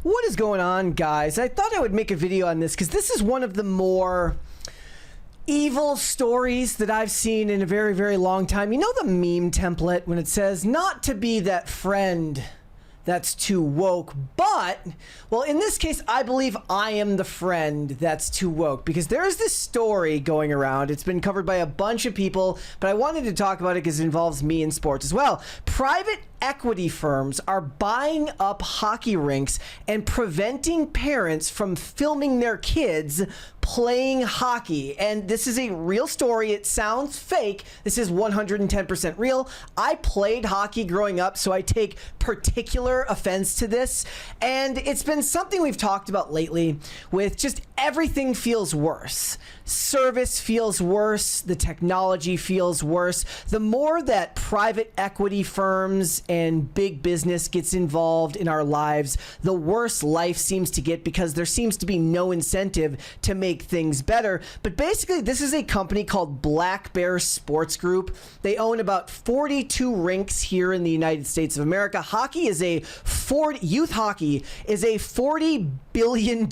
What is going on, guys? I thought I would make a video on this because this is one of the more evil stories that I've seen in a very, very long time. You know the meme template when it says not to be that friend that's too woke, but, well, in this case, I believe I am the friend that's too woke because there is this story going around. It's been covered by a bunch of people, but I wanted to talk about it because it involves me in sports as well. Private equity firms are buying up hockey rinks and preventing parents from filming their kids playing hockey. And this is a real story. It sounds fake. This is 110% real. I played hockey growing up, so I take particular offense to this. And it's been something we've talked about lately with just everything feels worse. Service feels worse. The technology feels worse. The more that private equity firms and big business gets involved in our lives, the worse life seems to get because there seems to be no incentive to make things better. But basically, this is a company called Black Bear Sports Group. They own about 42 rinks here in the United States of America. Youth hockey is a $40 billion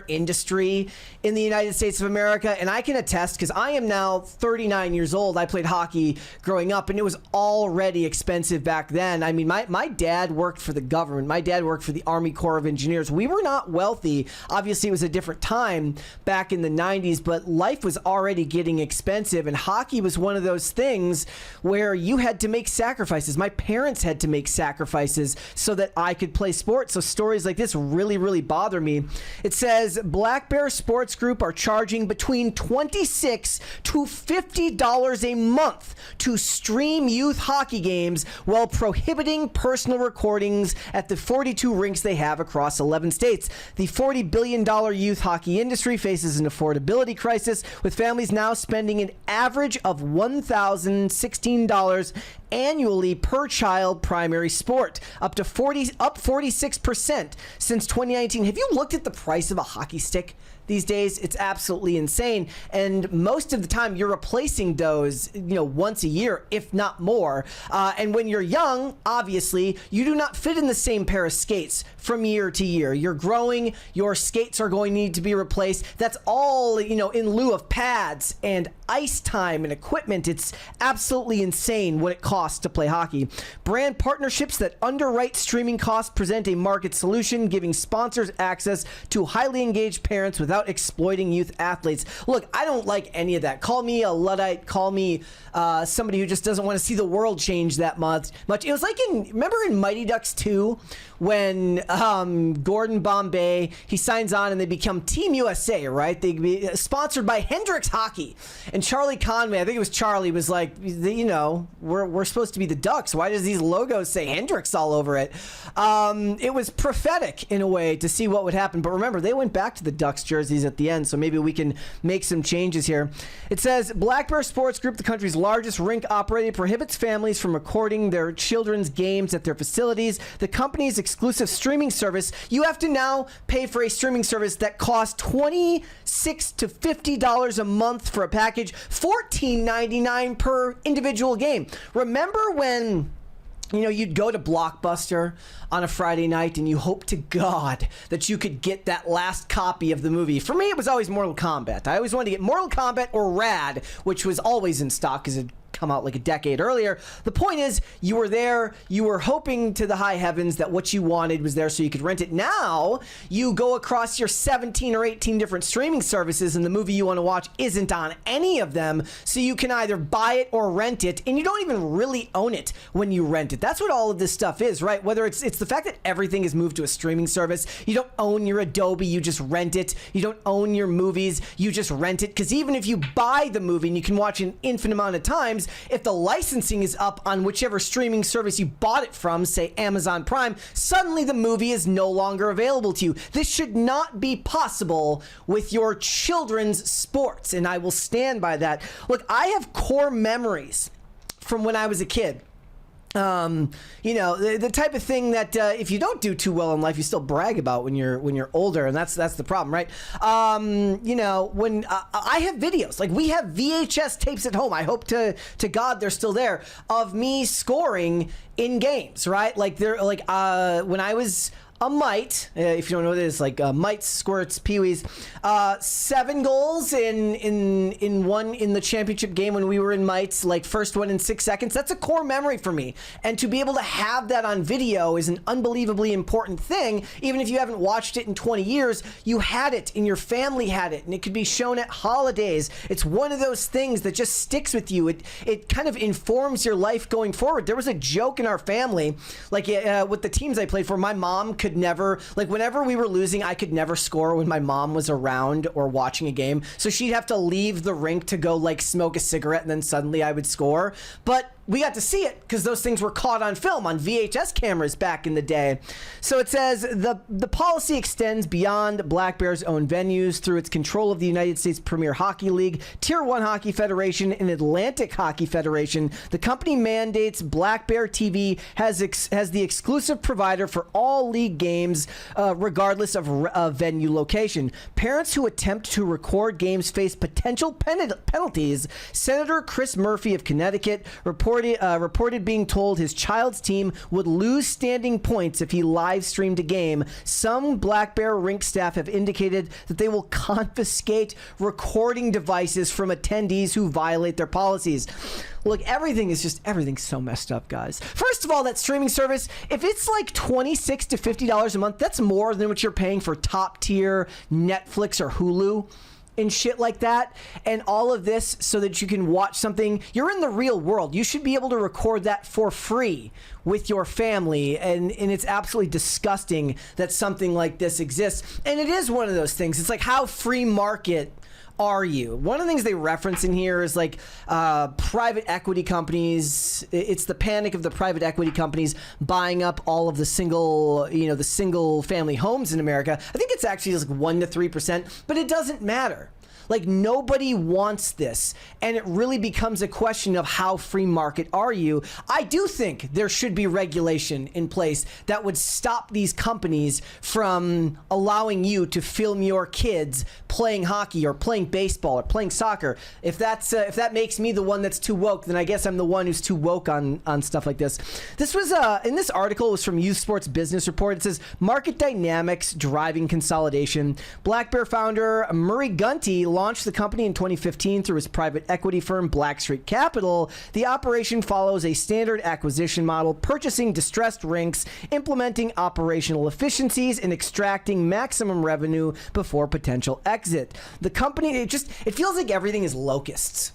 industry in the United States of America. And I can attest because I am now 39 years old. I played hockey growing up and it was already expensive back then. I mean, my dad worked for the government. My dad worked for the Army Corps of Engineers. We were not wealthy. Obviously, it was a different time back in the 90s, but life was already getting expensive. And hockey was one of those things where you had to make sacrifices. My parents had to make sacrifices so that I could play sports. So stories like this really, really bother me. It says Black Bear Sports Group are charging between $26 to $50 a month to stream youth hockey games while prohibiting personal recordings at the 42 rinks they have across 11 states. The $40 billion youth hockey industry faces an affordability crisis, with families now spending an average of $1,016 annually per child primary sport, up 46% since 2019. Have you looked at the price of a hockey stick these days? It's absolutely insane. And most of the time you're replacing those, once a year, if not more. And when you're young, obviously, you do not fit in the same pair of skates from year to year. You're growing, your skates are going to need to be replaced. That's all, in lieu of pads and ice time and equipment. It's absolutely insane what it costs to play hockey. Brand partnerships that underwrite streaming costs present a market solution, giving sponsors access to highly engaged parents without exploiting youth athletes. Look, I don't like any of that. Call me a Luddite. Call me somebody who just doesn't want to see the world change that much. It was like remember in Mighty Ducks 2 when Gordon Bombay, he signs on and they become Team USA, right? They be sponsored by Hendricks Hockey. And Charlie Conway, I think it was Charlie, was like, we're supposed to be the Ducks. Why does these logos say Hendricks all over it? It was prophetic in a way to see what would happen. But remember, they went back to the Ducks jerseys at the end, so maybe we can make some changes here. It says Black Bear Sports Group, the country's largest rink operator, prohibits families from recording their children's games at their facilities. The company's exclusive streaming service, you have to now pay for a streaming service that costs $26 to $50 a month for a package, $14.99 per individual game. Remember when you'd go to Blockbuster on a Friday night and you hope to God that you could get that last copy of the movie. For me, it was always Mortal Kombat. I always wanted to get Mortal Kombat or Rad, which was always in stock because it come out like a decade earlier. The point is, you were there, you were hoping to the high heavens that what you wanted was there so you could rent it. Now, you go across your 17 or 18 different streaming services and the movie you want to watch isn't on any of them, so you can either buy it or rent it, and you don't even really own it when you rent it. That's what all of this stuff is, right? Whether it's the fact that everything is moved to a streaming service, you don't own your Adobe, you just rent it. You don't own your movies, you just rent it, because even if you buy the movie and you can watch an infinite amount of times, if the licensing is up on whichever streaming service you bought it from, say Amazon Prime, suddenly the movie is no longer available to you. This should not be possible with your children's sports, and I will stand by that. Look, I have core memories from when I was a kid. The type of thing that if you don't do too well in life, you still brag about when you're older, and that's the problem, right? When I have videos, like we have VHS tapes at home. I hope to God they're still there, of me scoring in games, right? When I was a mite, if you don't know what it is, like mites, squirts, peewees, 7 goals in the championship game when we were in mites, like first one in 6 seconds. That's a core memory for me. And to be able to have that on video is an unbelievably important thing. Even if you haven't watched it in 20 years, you had it and your family had it, and it could be shown at holidays. It's one of those things that just sticks with you. It kind of informs your life going forward. There was a joke in our family, like with the teams I played for, my mom could never, like whenever we were losing, I could never score when my mom was around or watching a game. So she'd have to leave the rink to go like smoke a cigarette, and then suddenly I would score. But we got to see it because those things were caught on film on VHS cameras back in the day. So it says the policy extends beyond Black Bear's own venues through its control of the United States Premier Hockey League, Tier 1 Hockey Federation, and Atlantic Hockey Federation. The company mandates Black Bear TV has the exclusive provider for all league games, regardless of venue location. Parents who attempt to record games face potential penalties. Senator Chris Murphy of Connecticut reported being told his child's team would lose standing points if he live streamed a game. Some Black Bear rink staff have indicated that they will confiscate recording devices from attendees who violate their policies. Look, everything's so messed up, guys. First of all, that streaming service, if it's like $26 to $50 a month, that's more than what you're paying for top tier Netflix or Hulu and shit like that. And all of this so that you can watch something. You're in the real world. You should be able to record that for free with your family. And it's absolutely disgusting that something like this exists. And it is one of those things. It's like, how free market are you? One of the things they reference in here is like private equity companies. It's the panic of the private equity companies buying up all of the single family homes in America. I think it's actually just like 1 to 3%, but it doesn't matter. Like, nobody wants this, and it really becomes a question of how free market are you. I do think there should be regulation in place that would stop these companies from allowing you to film your kids playing hockey or playing baseball or playing soccer. If that makes me the one that's too woke, then I guess I'm the one who's too woke on stuff like this. This was in this article, it was from Youth Sports Business Report. It says market dynamics driving consolidation. Black Bear founder Murray Gunty launched the company in 2015 through his private equity firm Blackstreet Capital. The operation follows a standard acquisition model, purchasing distressed rinks, implementing operational efficiencies, and extracting maximum revenue before potential exit. The company, it feels like everything is locusts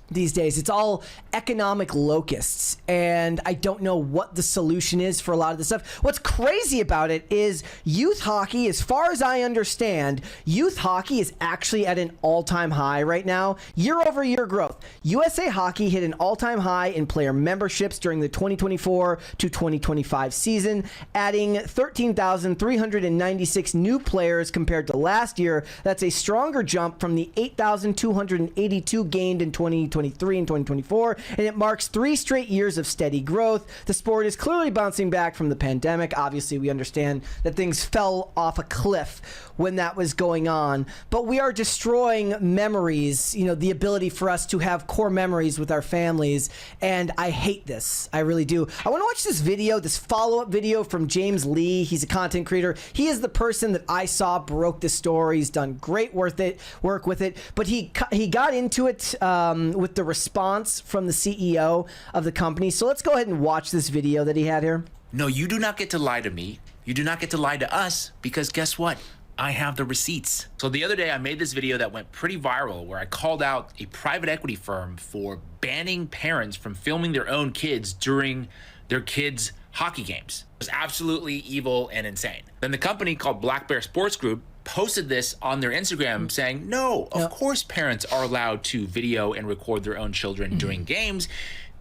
these days. It's all economic locusts, and I don't know what the solution is for a lot of this stuff. What's crazy about it is youth hockey, as far as I understand, youth hockey is actually at an all-time high right now. Year-over-year growth. USA Hockey hit an all-time high in player memberships during the 2024 to 2025 season, adding 13,396 new players compared to last year. That's a stronger jump from the 8,282 gained in 2023 and 2024, and it marks 3 straight years of steady growth. The sport is clearly bouncing back from the pandemic. Obviously, we understand that things fell off a cliff when that was going on, but we are destroying memories, the ability for us to have core memories with our families, and I hate this. I really do. I want to watch this video, this follow-up video from James Lee. He's a content creator. He is the person that I saw broke this story. He's done great work with it, but he got into it with the response from the CEO of the company. So let's go ahead and watch this video that he had here. No, you do not get to lie to me. You do not get to lie to us, because guess what? I have the receipts. So the other day I made this video that went pretty viral where I called out a private equity firm for banning parents from filming their own kids during their kids' hockey games. It was absolutely evil and insane. Then the company called Black Bear Sports Group posted this on their Instagram saying, no, of course parents are allowed to video and record their own children during games.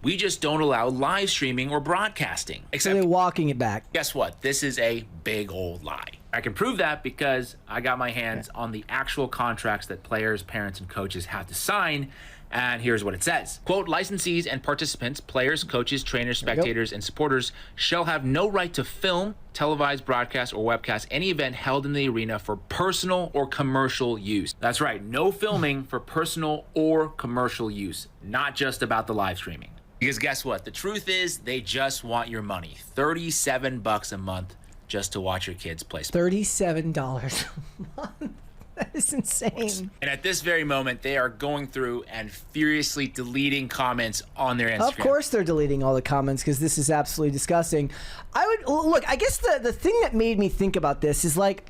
We just don't allow live streaming or broadcasting. Except they're walking it back. Guess what? This is a big old lie. I can prove that because I got my hands on the actual contracts that players, parents, and coaches have to sign. And here's what it says. Quote, licensees and participants, players, coaches, trainers, spectators, and supporters shall have no right to film, televise, broadcast, or webcast any event held in the arena for personal or commercial use. That's right, no filming for personal or commercial use, not just about the live streaming. Because guess what? The truth is they just want your money. $37 a month just to watch your kids play sports. $37 a month. That is insane. And at this very moment, they are going through and furiously deleting comments on their Instagram. Of course they're deleting all the comments because this is absolutely disgusting. I guess the thing that made me think about this is like,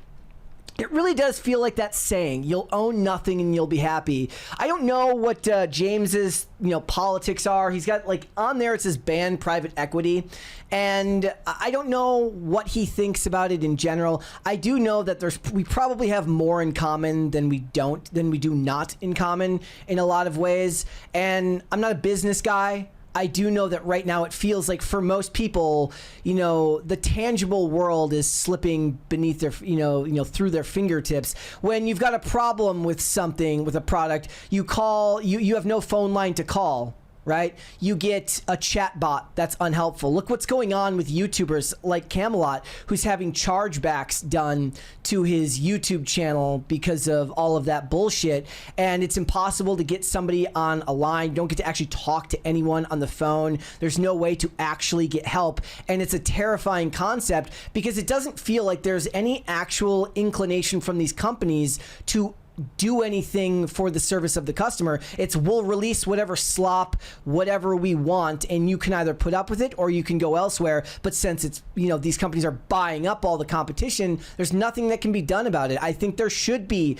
it really does feel like that saying, you'll own nothing and you'll be happy. I don't know what James's politics are. He's got like on there it says ban private equity, and I don't know what he thinks about it in general. I do know that we probably have more in common than we do not in common in a lot of ways. And I'm not a business guy. I do know that right now it feels like for most people, the tangible world is slipping beneath their, through their fingertips. When you've got a problem with something, with a product, you call, you have no phone line to call. Right? You get a chat bot that's unhelpful. Look what's going on with YouTubers like Camelot, who's having chargebacks done to his YouTube channel because of all of that bullshit. And it's impossible to get somebody on a line. You don't get to actually talk to anyone on the phone. There's no way to actually get help. And it's a terrifying concept because it doesn't feel like there's any actual inclination from these companies to do anything for the service of the customer. It's we'll release whatever slop, whatever we want, and you can either put up with it or you can go elsewhere. But since it's, these companies are buying up all the competition, there's nothing that can be done about it. I think there should be,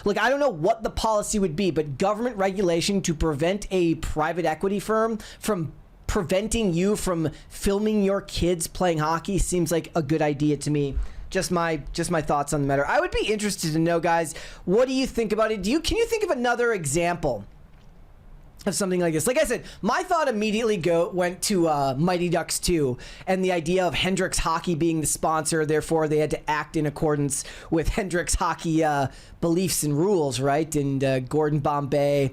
I don't know what the policy would be, but government regulation to prevent a private equity firm from preventing you from filming your kids playing hockey seems like a good idea to me. Just my thoughts on the matter. I would be interested to know, guys, what do you think about it? Can you think of another example of something like this? Like I said, my thought immediately went to Mighty Ducks 2 and the idea of Hendrix Hockey being the sponsor. Therefore, they had to act in accordance with Hendrix Hockey beliefs and rules, right? And Gordon Bombay.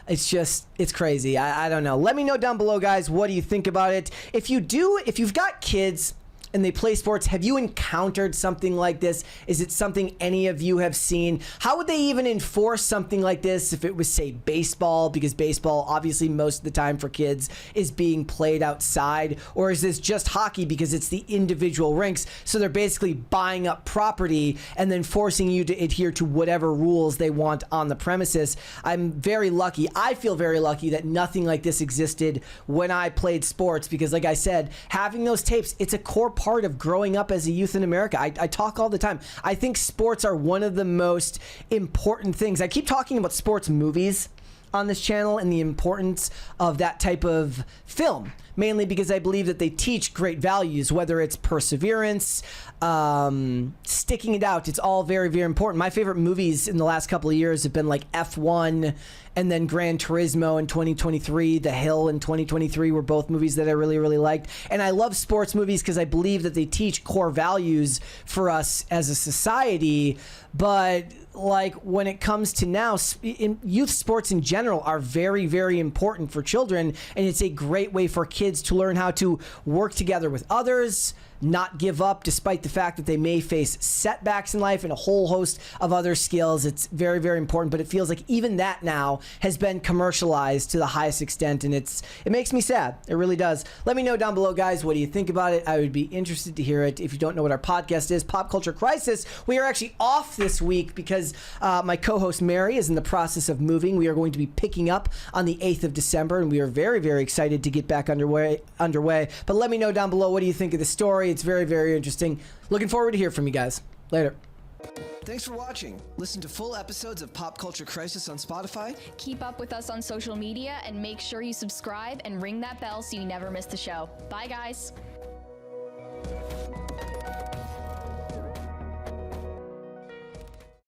It's crazy. I don't know. Let me know down below, guys, what do you think about it? If you've got kids and they play sports, have you encountered something like this? Is it something any of you have seen? How would they even enforce something like this if it was, say, baseball? Because baseball, obviously, most of the time for kids is being played outside. Or is this just hockey because it's the individual rinks? So they're basically buying up property and then forcing you to adhere to whatever rules they want on the premises. I'm very lucky. I feel very lucky that nothing like this existed when I played sports because, like I said, having those tapes, it's a core part of growing up as a youth in America. I talk all the time. I think sports are one of the most important things. I keep talking about sports movies on this channel and the importance of that type of film, mainly because I believe that they teach great values, whether it's perseverance, sticking it out. It's all very, very important. My favorite movies in the last couple of years have been like F1 and then Gran Turismo in 2023. The Hill in 2023 were both movies that I really, really liked. And I love sports movies because I believe that they teach core values for us as a society. But like when it comes to now, youth sports in general are very, very important for children. And it's a great way for kids to learn how to work together with others, not give up despite the fact that they may face setbacks in life and a whole host of other skills. It's very, very important, but it feels like even that now has been commercialized to the highest extent, and it makes me sad. It really does. Let me know down below, guys, what do you think about it? I would be interested to hear it. If you don't know what our podcast is, Pop Culture Crisis, we are actually off this week because my co-host Mary is in the process of moving. We are going to be picking up on the 8th of December, and we are very, very excited to get back underway. But let me know down below, what do you think of the story? It's very, very interesting. Looking forward to hear from you guys. Later. Thanks for watching. Listen to full episodes of Pop Culture Crisis on Spotify. Keep up with us on social media and make sure you subscribe and ring that bell so you never miss the show. Bye, guys.